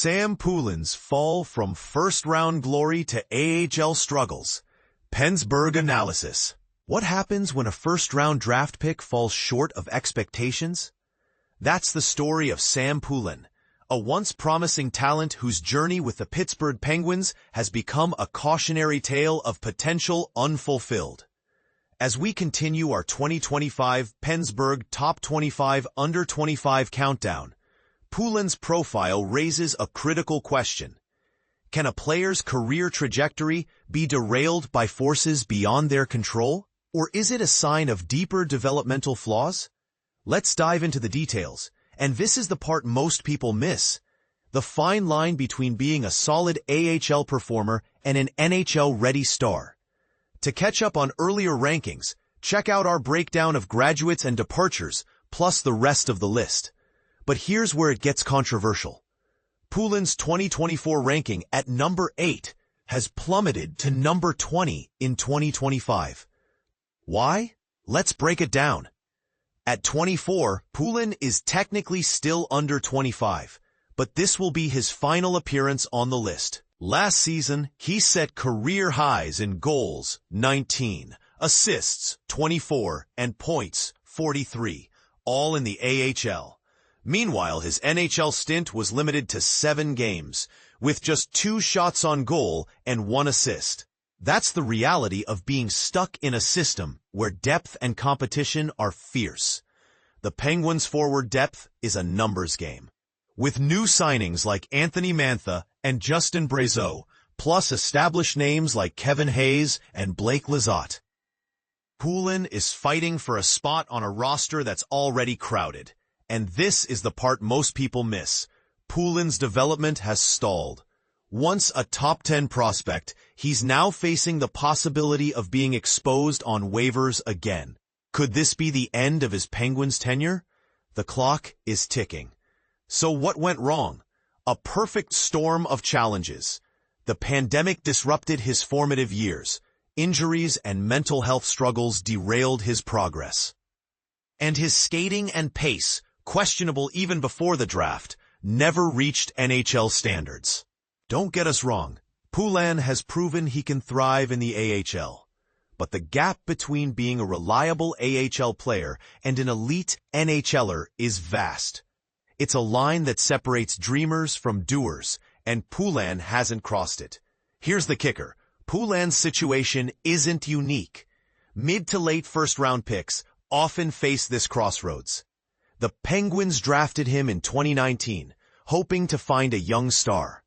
Sam Poulin's fall from first-round glory to AHL struggles. Pensburgh analysis. What happens when a first-round draft pick falls short of expectations? That's the story of Sam Poulin, a once promising talent whose journey with the Pittsburgh Penguins has become a cautionary tale of potential unfulfilled. As we continue our 2025 Pensburgh Top 25 Under 25 countdown, Poulin's profile raises a critical question. Can a player's career trajectory be derailed by forces beyond their control? Or is it a sign of deeper developmental flaws? Let's dive into the details, and this is the part most people miss. The fine line between being a solid AHL performer and an NHL-ready star. To catch up on earlier rankings, check out our breakdown of graduates and departures, plus the rest of the list. But here's where it gets controversial. Poulin's 2024 ranking at number 8 has plummeted to number 20 in 2025. Why? Let's break it down. At 24, Poulin is technically still under 25, but this will be his final appearance on the list. Last season, he set career highs in goals, 19, assists, 24, and points, 43, all in the AHL. Meanwhile, his NHL stint was limited to 7 games, with just 2 shots on goal and 1 assist. That's the reality of being stuck in a system where depth and competition are fierce. The Penguins' forward depth is a numbers game. With new signings like Anthony Mantha and Justin Brazeau, plus established names like Kevin Hayes and Blake Lizotte, Poulin is fighting for a spot on a roster that's already crowded. And this is the part most people miss. Poulin's development has stalled. Once a top 10 prospect, he's now facing the possibility of being exposed on waivers again. Could this be the end of his Penguins tenure? The clock is ticking. So what went wrong? A perfect storm of challenges. The pandemic disrupted his formative years. Injuries and mental health struggles derailed his progress. And his skating and pace, questionable even before the draft, never reached NHL standards. Don't get us wrong, Poulin has proven he can thrive in the AHL. But the gap between being a reliable AHL player and an elite NHLer is vast. It's a line that separates dreamers from doers, and Poulin hasn't crossed it. Here's the kicker. Poulin's situation isn't unique. Mid to late first-round picks often face this crossroads. The Penguins drafted him in 2019, hoping to find a young star.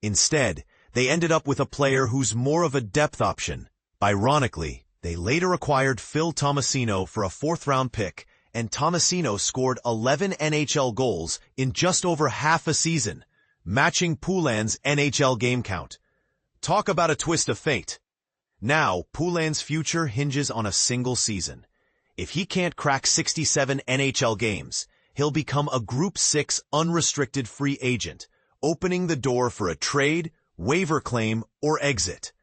Instead, they ended up with a player who's more of a depth option. Ironically, they later acquired Phil Tomasino for a 4th-round pick, and Tomasino scored 11 NHL goals in just over half a season, matching Poulin's NHL game count. Talk about a twist of fate. Now, Poulin's future hinges on a single season. If he can't crack 67 NHL games, he'll become a Group 6 unrestricted free agent, opening the door for a trade, waiver claim, or exit.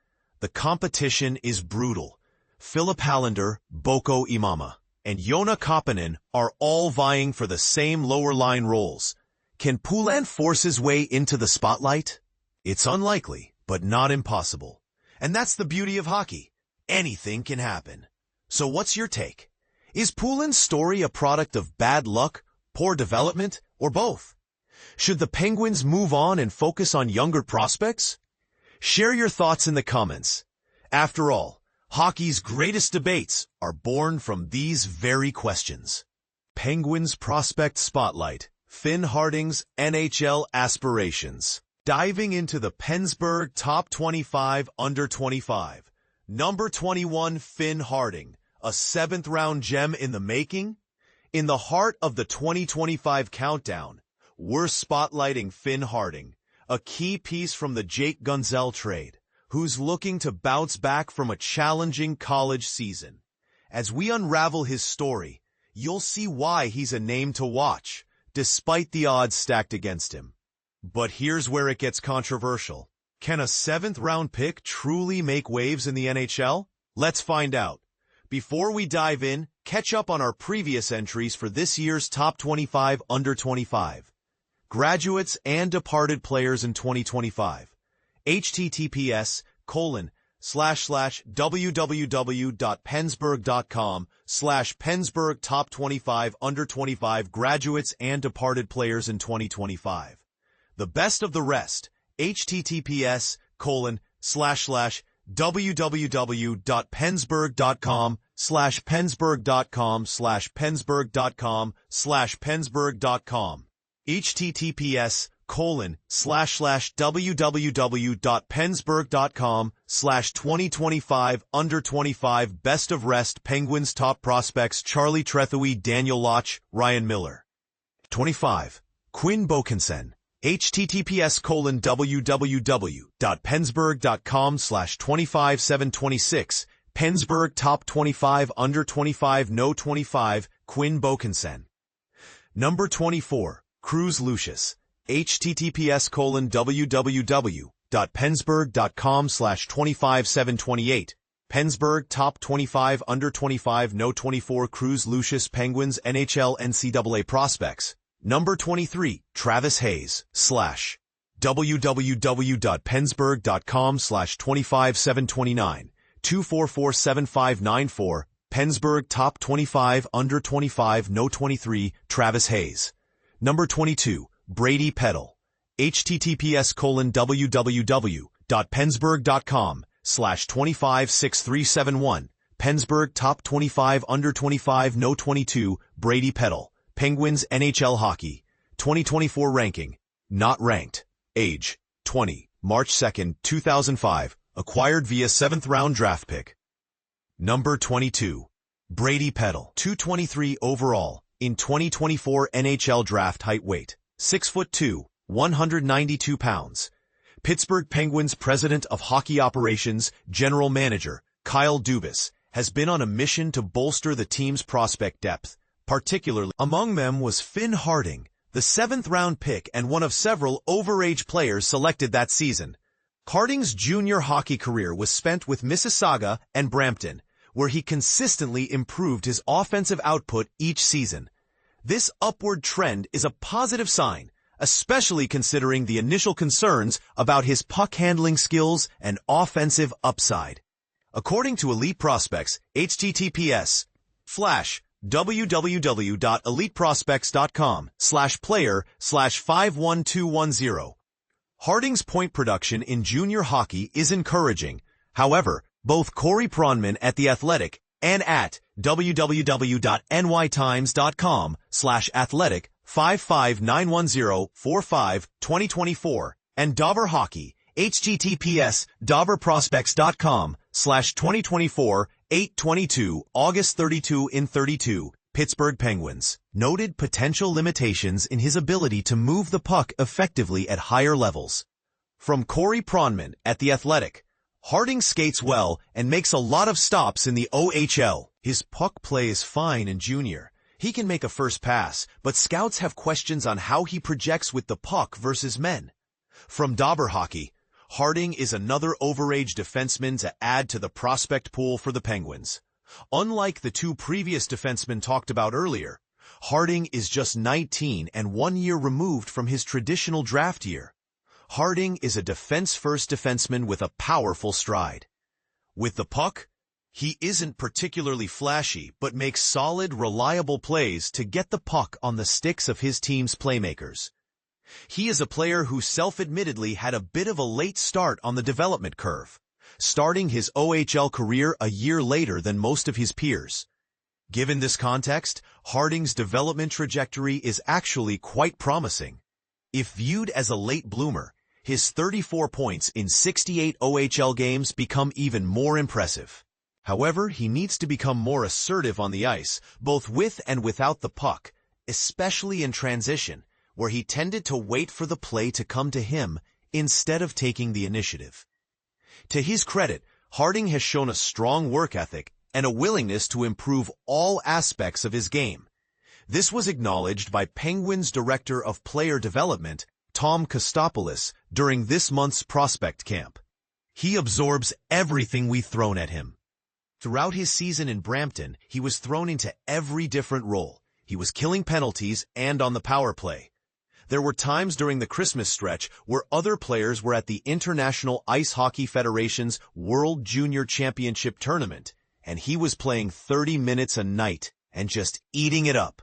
The competition is brutal. Philip Hallander, Boko Imama, and Joona Koppanen are all vying for the same lower line roles. Can Poulin force his way into the spotlight? It's unlikely, but not impossible. And that's the beauty of hockey. Anything can happen. So what's your take? Is Poulin's story a product of bad luck, poor development, or both? Should the Penguins move on and focus on younger prospects? Share your thoughts in the comments. After all, hockey's greatest debates are born from these very questions. Penguins Prospect Spotlight, Finn Harding's NHL Aspirations. Diving into the Pensburgh Top 25 Under 25. Number 21, Finn Harding. A 7th-round gem in the making? In the heart of the 2025 countdown, we're spotlighting Finn Harding, a key piece from the Jake Gunzell trade, who's looking to bounce back from a challenging college season. As we unravel his story, you'll see why he's a name to watch, despite the odds stacked against him. But here's where it gets controversial. Can a 7th-round pick truly make waves in the NHL? Let's find out. Before we dive in, catch up on our previous entries for this year's Top 25 Under 25. Graduates and departed players in 2025. https://www.pensburgh.com/Pensburgh Top 25 Under 25 Graduates and departed players in 2025. The best of the rest. https://www.pensburgh.com/Pensburgh.com/Pensburgh.com https://www.pensburgh.com/2025 Under 25 Best of Rest Penguins Top Prospects Charlie Trethewey Daniel Loch Ryan Miller 25. Quinn Bokensen https://www.pensburgh.com/25726 Pensburgh Top 25 Under 25 No 25 Quinn Bokensen. Number 24. Cruz Lucius https://www.pensburgh.com/25728 Pensburgh Top 25 Under 25 No 24 Cruz Lucius Penguins NHL NCAA Prospects. Number 23. Travis Hayes /www.pensburgh.com/25729 2447594 Pensburgh Top 25 Under 25 No 23 Travis Hayes. Number 22. Brady Peddle https://www.pensburgh.com/25637 Pensburgh Top 25 Under 25 No 22 Brady Peddle. Penguins NHL Hockey. 2024 ranking. Not ranked. Age. 20. March 2, 2005. Acquired via 7th round draft pick. Number 22. Brady Peddle. 223 overall. In 2024 NHL draft height weight. 6'2", 192 pounds. Pittsburgh Penguins President of Hockey Operations, General Manager, Kyle Dubas, has been on a mission to bolster the team's prospect depth. Particularly among them was Finn Harding, the 7th round pick and one of several overage players selected that season. Harding's junior hockey career was spent with Mississauga and Brampton, where he consistently improved his offensive output each season. This upward trend is a positive sign, especially considering the initial concerns about his puck-handling skills and offensive upside. According to Elite Prospects, https://www.eliteprospects.com/player/51210. Harding's point production in junior hockey is encouraging. However, both Corey Pronman at The Athletic and at www.nytimes.com/athletic5591045 and Dover Hockey, https://doverprospects.com/2024 8/22 August 32 Pittsburgh Penguins noted potential limitations in his ability to move the puck effectively at higher levels. From Corey Pronman at The Athletic, Harding skates well and makes a lot of stops in the OHL. His puck play is fine in junior. He can make a first pass, but scouts have questions on how he projects with the puck versus men. From Dover Hockey, Harding is another overage defenseman to add to the prospect pool for the Penguins. Unlike the two previous defensemen talked about earlier, Harding is just 19 and 1 year removed from his traditional draft year. Harding is a defense-first defenseman with a powerful stride. With the puck, he isn't particularly flashy but makes solid, reliable plays to get the puck on the sticks of his team's playmakers. He is a player who self-admittedly had a bit of a late start on the development curve, starting his OHL career a year later than most of his peers. Given this context, Harding's development trajectory is actually quite promising. If viewed as a late bloomer, his 34 points in 68 OHL games become even more impressive. However, he needs to become more assertive on the ice, both with and without the puck, especially in transition, where he tended to wait for the play to come to him instead of taking the initiative. To his credit, Harding has shown a strong work ethic and a willingness to improve all aspects of his game. This was acknowledged by Penguins Director of Player Development, Tom Kostopoulos, during this month's prospect camp. He absorbs everything we've thrown at him. Throughout his season in Brampton, he was thrown into every different role. He was killing penalties and on the power play. There were times during the Christmas stretch where other players were at the International Ice Hockey Federation's World Junior Championship Tournament, and he was playing 30 minutes a night and just eating it up.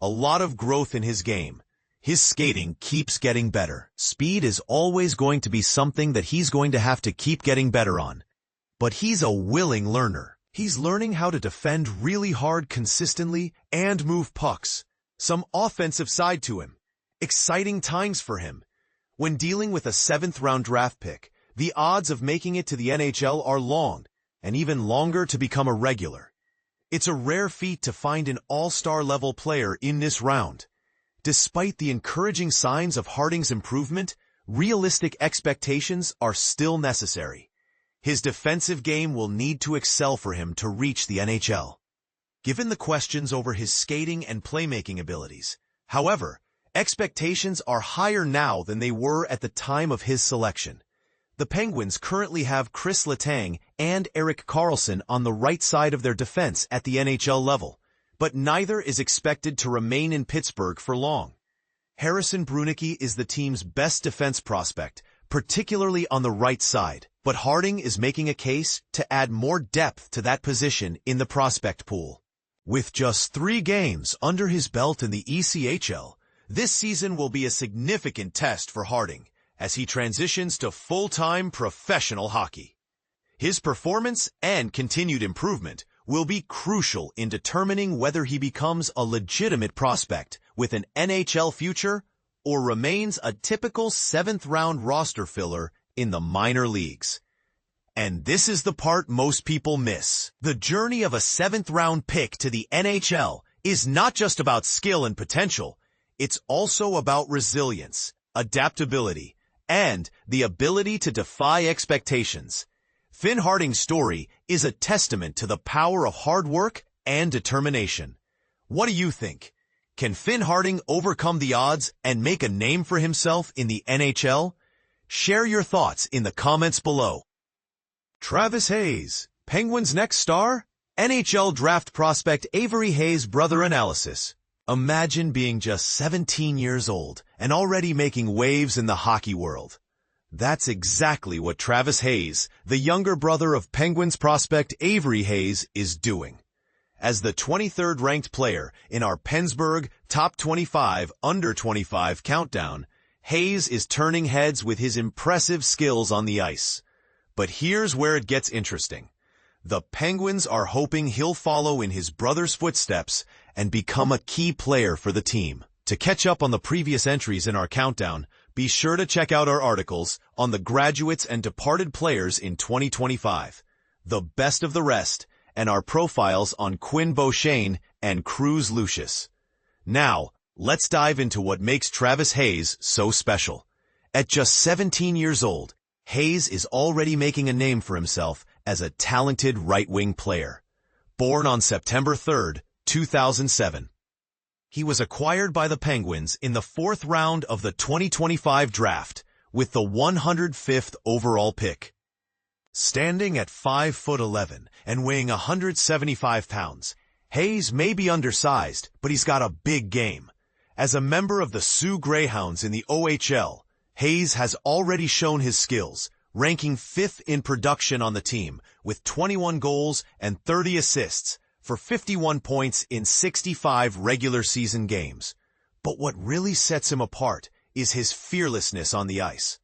A lot of growth in his game. His skating keeps getting better. Speed is always going to be something that he's going to have to keep getting better on. But he's a willing learner. He's learning how to defend really hard consistently and move pucks. Some offensive side to him. Exciting times for him. When dealing with a 7th-round draft pick, the odds of making it to the NHL are long, and even longer to become a regular. It's a rare feat to find an all-star level player in this round. Despite the encouraging signs of Harding's improvement, realistic expectations are still necessary. His defensive game will need to excel for him to reach the NHL. Given the questions over his skating and playmaking abilities, however, expectations are higher now than they were at the time of his selection. The Penguins currently have Chris Letang and Erik Karlsson on the right side of their defense at the NHL level, but neither is expected to remain in Pittsburgh for long. Harrison Brunicky is the team's best defense prospect, particularly on the right side, but Harding is making a case to add more depth to that position in the prospect pool. With just 3 games under his belt in the ECHL, this season will be a significant test for Harding as he transitions to full-time professional hockey. His performance and continued improvement will be crucial in determining whether he becomes a legitimate prospect with an NHL future or remains a typical 7th-round roster filler in the minor leagues. And this is the part most people miss. The journey of a 7th-round pick to the NHL is not just about skill and potential. It's also about resilience, adaptability, and the ability to defy expectations. Finn Harding's story is a testament to the power of hard work and determination. What do you think? Can Finn Harding overcome the odds and make a name for himself in the NHL? Share your thoughts in the comments below. Travis Hayes, Penguins' next star? NHL draft prospect Avery Hayes' brother analysis. Imagine being just 17 years old and already making waves in the hockey world. That's exactly what Travis Hayes, the younger brother of Penguins prospect Avery Hayes, is doing. As the 23rd ranked player in our Pensburgh Top 25 Under 25 countdown, Hayes is turning heads with his impressive skills on the ice. But here's where it gets interesting. The Penguins are hoping he'll follow in his brother's footsteps and become a key player for the team. To catch up on the previous entries in our countdown, be sure to check out our articles on the graduates and departed players in 2025, the best of the rest, and our profiles on Quinn Beauchene and Cruz Lucius. Now, let's dive into what makes Travis Hayes so special. At just 17 years old, Hayes is already making a name for himself as a talented right-wing player. Born on September 3, 2007. He was acquired by the Penguins in the 4th round of the 2025 draft with the 105th overall pick. Standing at 5'11" and weighing 175 pounds, Hayes may be undersized, but he's got a big game. As a member of the Sioux Greyhounds in the OHL, Hayes has already shown his skills, ranking 5th in production on the team with 21 goals and 30 assists for 51 points in 65 regular season games. But what really sets him apart is his fearlessness on the ice.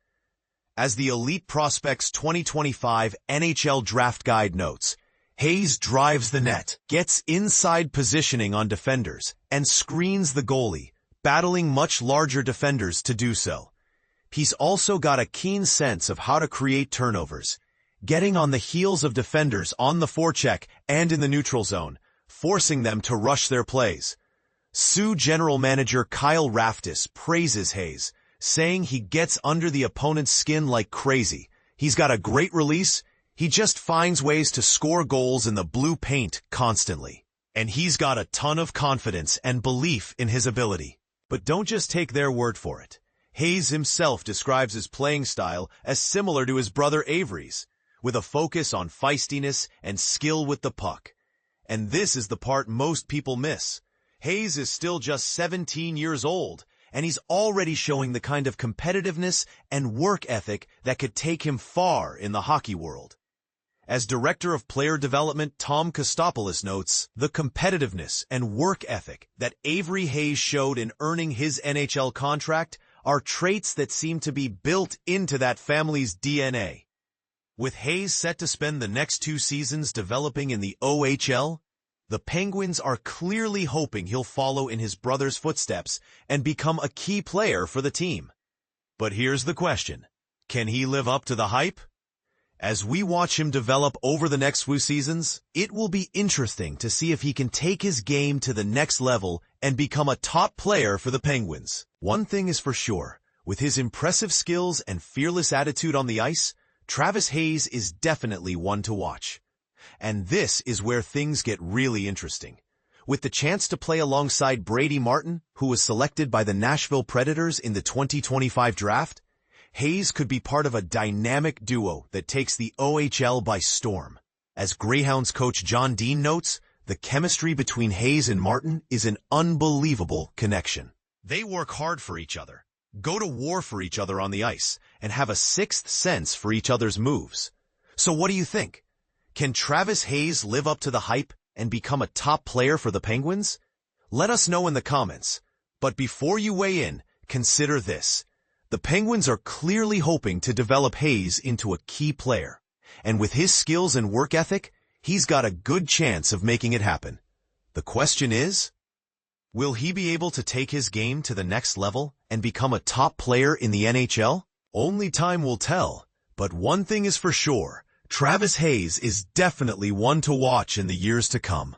As the Elite Prospects 2025 NHL Draft Guide notes, Hayes drives the net, gets inside positioning on defenders, and screens the goalie, battling much larger defenders to do so. He's also got a keen sense of how to create turnovers, getting on the heels of defenders on the forecheck and in the neutral zone, forcing them to rush their plays. Sioux general manager Kyle Raftis praises Hayes, saying he gets under the opponent's skin like crazy. He's got a great release. He just finds ways to score goals in the blue paint constantly. And he's got a ton of confidence and belief in his ability. But don't just take their word for it. Hayes himself describes his playing style as similar to his brother Avery's, with a focus on feistiness and skill with the puck. And this is the part most people miss. Hayes is still just 17 years old, and he's already showing the kind of competitiveness and work ethic that could take him far in the hockey world. As Director of Player Development Tom Kostopoulos notes, the competitiveness and work ethic that Avery Hayes showed in earning his NHL contract are traits that seem to be built into that family's DNA. With Hayes set to spend the next 2 seasons developing in the OHL, the Penguins are clearly hoping he'll follow in his brother's footsteps and become a key player for the team. But here's the question: can he live up to the hype? As we watch him develop over the next few seasons, it will be interesting to see if he can take his game to the next level and become a top player for the Penguins. One thing is for sure, with his impressive skills and fearless attitude on the ice, Travis Hayes is definitely one to watch. And this is where things get really interesting. With the chance to play alongside Brady Martin, who was selected by the Nashville Predators in the 2025 draft, Hayes could be part of a dynamic duo that takes the OHL by storm. As Greyhounds coach John Dean notes, the chemistry between Hayes and Martin is an unbelievable connection. They work hard for each other, go to war for each other on the ice, and have a sixth sense for each other's moves. So what do you think? Can Travis Hayes live up to the hype and become a top player for the Penguins? Let us know in the comments. But before you weigh in, consider this. The Penguins are clearly hoping to develop Hayes into a key player. And with his skills and work ethic, he's got a good chance of making it happen. The question is, will he be able to take his game to the next level and become a top player in the NHL? Only time will tell, but one thing is for sure, Travis Hayes is definitely one to watch in the years to come.